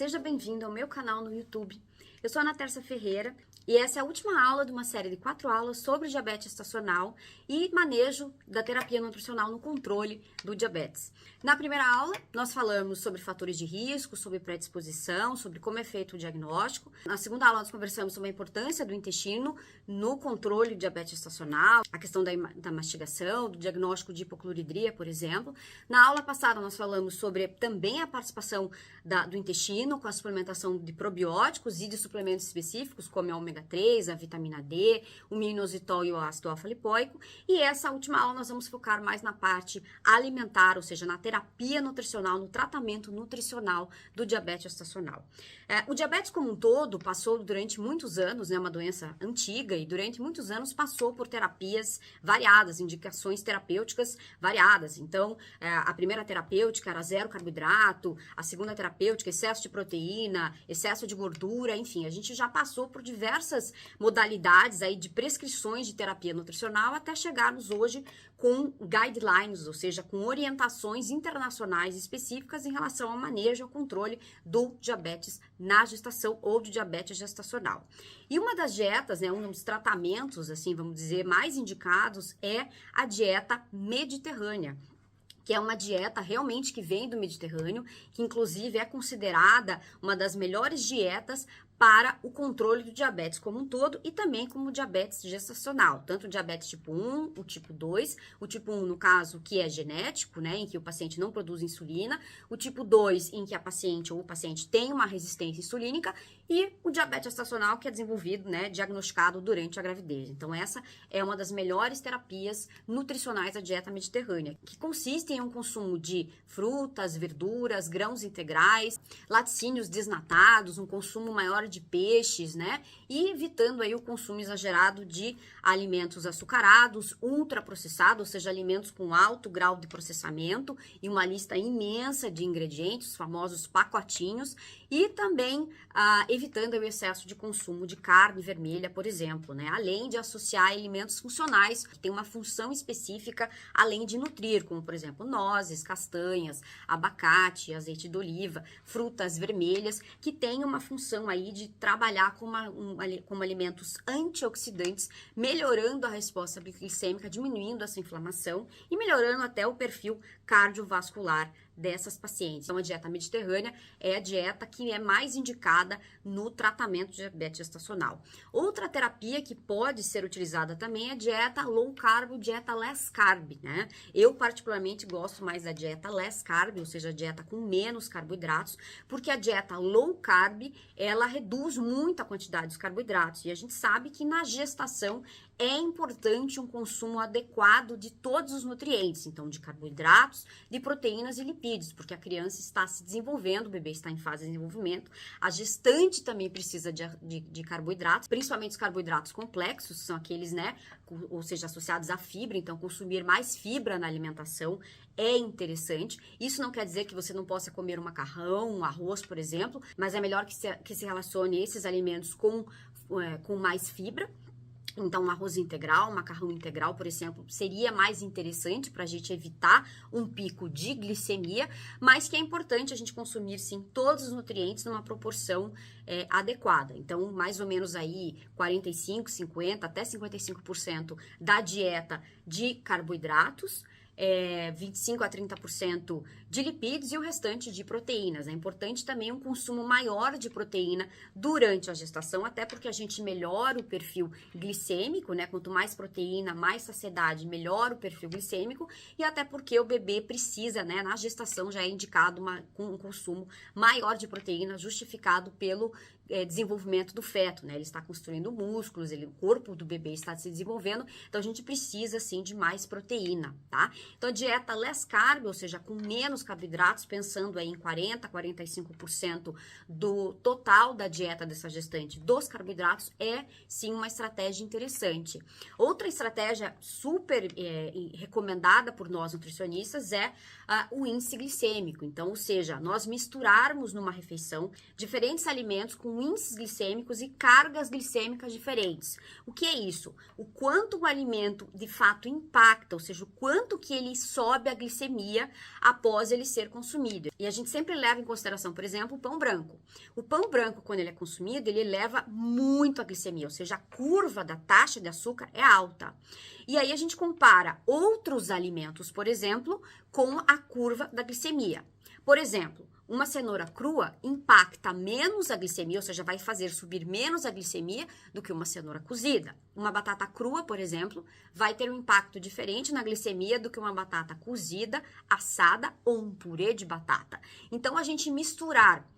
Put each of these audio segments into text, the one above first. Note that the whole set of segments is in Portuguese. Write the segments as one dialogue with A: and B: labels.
A: seja bem-vindo ao meu canal no YouTube. Eu sou a Ana Tércia Ferreira e essa é a última aula de uma série de 4 aulas sobre diabetes gestacional e manejo da terapia nutricional no controle do diabetes. Na primeira aula, nós falamos sobre fatores de risco, sobre predisposição, sobre como é feito o diagnóstico. Na segunda aula, nós conversamos sobre a importância do intestino no controle do diabetes gestacional, a questão da mastigação, do diagnóstico de hipocloridria, por exemplo. Na aula passada, nós falamos sobre também a participação do intestino com a suplementação de probióticos e de suplementos específicos, como a ômega 3, a vitamina D, o minoxidil e o ácido alfa-lipoico. E essa última aula nós vamos focar mais na parte alimentar, ou seja, na terapia nutricional, no tratamento nutricional do diabetes gestacional. O diabetes como um todo passou durante muitos anos, né, uma doença antiga, e durante muitos anos passou por terapias variadas, indicações terapêuticas variadas. Então, a primeira terapêutica era zero carboidrato, a segunda terapêutica, excesso de proteína, excesso de gordura, enfim, a gente já passou por diversas modalidades aí de prescrições de terapia nutricional até chegarmos hoje com guidelines, ou seja, com orientações internacionais específicas em relação ao manejo e ao controle do diabetes na gestação ou do diabetes gestacional. E uma das dietas, né, um dos tratamentos, assim, vamos dizer, mais indicados é a dieta mediterrânea, que é uma dieta realmente que vem do Mediterrâneo, que inclusive é considerada uma das melhores dietas para o controle do diabetes como um todo e também como o diabetes gestacional, tanto o diabetes tipo 1, o tipo 2, o tipo 1 no caso que é genético, né, em que o paciente não produz insulina, o tipo 2 em que a paciente ou o paciente tem uma resistência insulínica e o diabetes gestacional que é desenvolvido, né, diagnosticado durante a gravidez. Então essa é uma das melhores terapias nutricionais da dieta mediterrânea, que consiste em um consumo de frutas, verduras, grãos integrais, laticínios desnatados, um consumo maior de peixes, né? E evitando aí o consumo exagerado de alimentos açucarados, ultraprocessados, ou seja, alimentos com alto grau de processamento e uma lista imensa de ingredientes, os famosos pacotinhos, e também evitando o excesso de consumo de carne vermelha, por exemplo, né? Além de associar alimentos funcionais, que têm uma função específica, além de nutrir, como, por exemplo, nozes, castanhas, abacate, azeite de oliva, frutas vermelhas, que têm uma função aí de trabalhar como alimentos antioxidantes, melhorando a resposta glicêmica, diminuindo essa inflamação e melhorando até o perfil cardiovascular dessas pacientes. Então, a dieta mediterrânea é a dieta que é mais indicada no tratamento de diabetes gestacional. Outra terapia que pode ser utilizada também é a dieta low carb, dieta less carb, né? Eu particularmente gosto mais da dieta less carb, ou seja, a dieta com menos carboidratos, porque a dieta low carb, ela reduz muito a quantidade dos carboidratos e a gente sabe que na gestação é importante um consumo adequado de todos os nutrientes, então de carboidratos, de proteínas e lipídios, porque a criança está se desenvolvendo, o bebê está em fase de desenvolvimento, a gestante também precisa de carboidratos, principalmente os carboidratos complexos, são aqueles, né, ou seja, associados à fibra, então consumir mais fibra na alimentação é interessante. Isso não quer dizer que você não possa comer um macarrão, um arroz, por exemplo, mas é melhor que se relacione esses alimentos com mais fibra. Então, um arroz integral, um macarrão integral, por exemplo, seria mais interessante para a gente evitar um pico de glicemia, mas que é importante a gente consumir, sim, todos os nutrientes numa proporção adequada. Então, mais ou menos aí 45, 50, até 55% da dieta de carboidratos, 25 a 30% de lipídios e o restante de proteínas. É importante também um consumo maior de proteína durante a gestação, até porque a gente melhora o perfil glicêmico, né? Quanto mais proteína, mais saciedade, melhora o perfil glicêmico e até porque o bebê precisa, né? Na gestação já é indicado um consumo maior de proteína, justificado pelo desenvolvimento do feto, né? Ele está construindo músculos, o corpo do bebê está se desenvolvendo, então a gente precisa, sim, de mais proteína, tá? Então, a dieta less carb, ou seja, com menos carboidratos, pensando aí em 40, 45% do total da dieta dessa gestante dos carboidratos, é, sim, uma estratégia interessante. Outra estratégia super recomendada por nós nutricionistas é o índice glicêmico. Então, ou seja, nós misturarmos numa refeição diferentes alimentos com são índices glicêmicos e cargas glicêmicas diferentes. O que é isso? O quanto o alimento de fato impacta, ou seja, o quanto que ele sobe a glicemia após ele ser consumido. E a gente sempre leva em consideração, por exemplo, o pão branco. O pão branco, quando ele é consumido, ele eleva muito a glicemia, ou seja, a curva da taxa de açúcar é alta. E aí a gente compara outros alimentos, por exemplo, com a curva da glicemia. Por exemplo, uma cenoura crua impacta menos a glicemia, ou seja, vai fazer subir menos a glicemia do que uma cenoura cozida. Uma batata crua, por exemplo, vai ter um impacto diferente na glicemia do que uma batata cozida, assada ou um purê de batata. Então, a gente misturar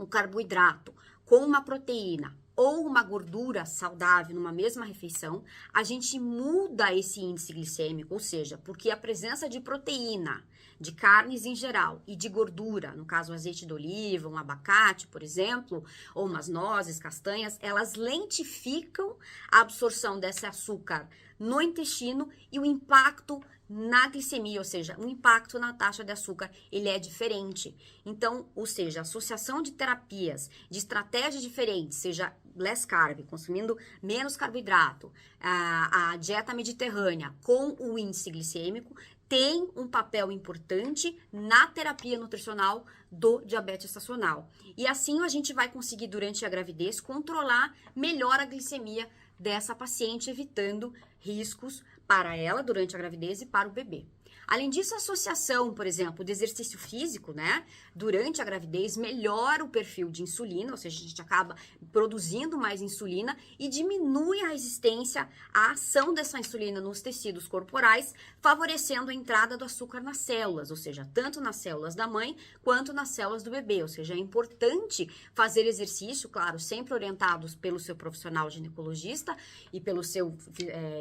A: o carboidrato com uma proteína ou uma gordura saudável numa mesma refeição, a gente muda esse índice glicêmico, ou seja, porque a presença de proteína, de carnes em geral e de gordura, no caso azeite de oliva, um abacate, por exemplo, ou umas nozes, castanhas, elas lentificam a absorção desse açúcar no intestino e o impacto na glicemia, ou seja, o impacto na taxa de açúcar, ele é diferente. Então, ou seja, a associação de terapias, de estratégias diferentes, seja less carb, consumindo menos carboidrato, a dieta mediterrânea com o índice glicêmico, tem um papel importante na terapia nutricional do diabetes estacional. E assim a gente vai conseguir, durante a gravidez, controlar melhor a glicemia dessa paciente, evitando riscos para ela durante a gravidez e para o bebê. Além disso, a associação, por exemplo, do exercício físico, né, durante a gravidez, melhora o perfil de insulina, ou seja, a gente acaba produzindo mais insulina e diminui a resistência à ação dessa insulina nos tecidos corporais, favorecendo a entrada do açúcar nas células, ou seja, tanto nas células da mãe quanto nas células do bebê. Ou seja, é importante fazer exercício, claro, sempre orientados pelo seu profissional ginecologista e pelo seu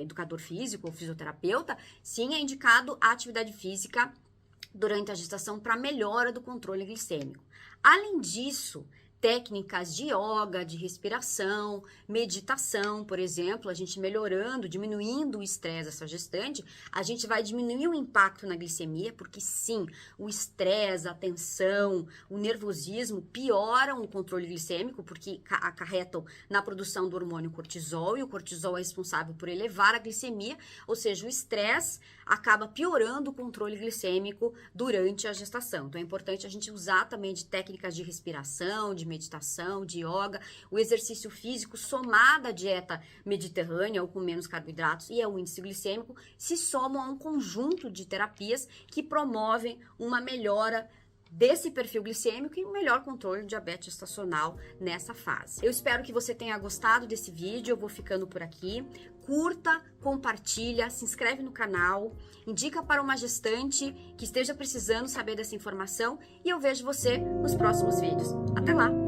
A: educador físico ou fisioterapeuta. Sim, é indicado a atividade física durante a gestação para melhora do controle glicêmico. Além disso, técnicas de yoga, de respiração, meditação, por exemplo, a gente melhorando, diminuindo o estresse dessa gestante, a gente vai diminuir o impacto na glicemia, porque sim, o estresse, a tensão, o nervosismo pioram o controle glicêmico, porque acarretam na produção do hormônio cortisol, e o cortisol é responsável por elevar a glicemia, ou seja, o estresse acaba piorando o controle glicêmico durante a gestação. Então, é importante a gente usar também de técnicas de respiração, de meditação, de yoga, o exercício físico somado à dieta mediterrânea ou com menos carboidratos e ao índice glicêmico, se somam a um conjunto de terapias que promovem uma melhora desse perfil glicêmico e um melhor controle de diabetes gestacional nessa fase. Eu espero que você tenha gostado desse vídeo, eu vou ficando por aqui. Curta, compartilha, se inscreve no canal, indica para uma gestante que esteja precisando saber dessa informação e eu vejo você nos próximos vídeos. Até lá!